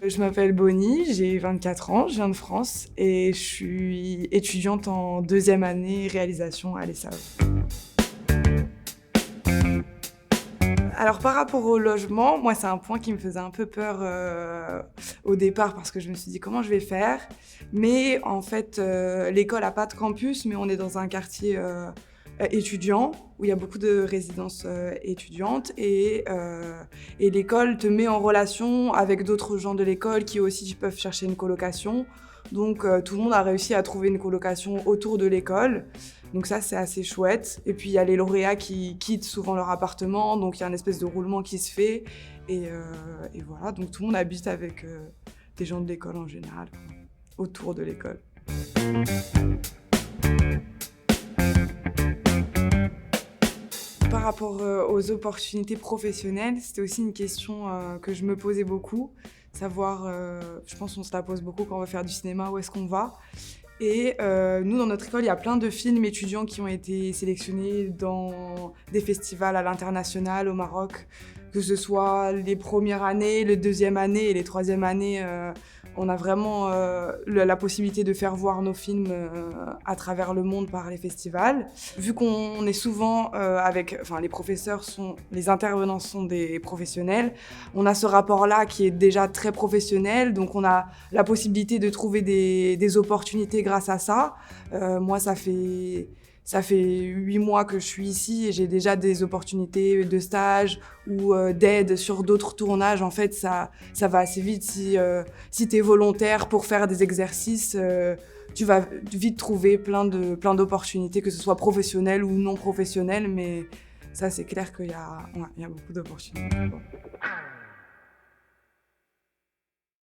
Je m'appelle Bonnie, j'ai 24 ans, je viens de France et je suis étudiante en deuxième année réalisation à l'ESSAV. Alors par rapport au logement, moi c'est un point qui me faisait un peu peur au départ parce que je me suis dit comment je vais faire. Mais en fait l'école n'a pas de campus mais on est dans un quartier étudiant où il y a beaucoup de résidences étudiantes et l'école te met en relation avec d'autres gens de l'école qui aussi peuvent chercher une colocation. Donc tout le monde a réussi à trouver une colocation autour de l'école. Donc ça, c'est assez chouette. Et puis, il y a les lauréats qui quittent souvent leur appartement, donc il y a une espèce de roulement qui se fait. Et voilà, donc tout le monde habite avec des gens de l'école en général, quoi, autour de l'école. Par rapport aux opportunités professionnelles, c'était aussi une question que je me posais beaucoup. Savoir, je pense qu'on se la pose beaucoup quand on va faire du cinéma, où est-ce qu'on va ? Et nous, dans notre école, il y a plein de films étudiants qui ont été sélectionnés dans des festivals à l'international, au Maroc, que ce soit les premières années, les deuxième année et les troisième années. On a vraiment la possibilité de faire voir nos films à travers le monde par les festivals. Vu qu'on est souvent les professeurs les intervenants sont des professionnels, on a ce rapport-là qui est déjà très professionnel, donc on a la possibilité de trouver des opportunités grâce à ça. Moi, ça fait 8 mois que je suis ici et j'ai déjà des opportunités de stage ou d'aide sur d'autres tournages. En fait, ça va assez vite. Si tu es volontaire pour faire des exercices, tu vas vite trouver plein d'opportunités, que ce soit professionnelles ou non professionnelles. Mais ça, c'est clair qu'il y a beaucoup d'opportunités.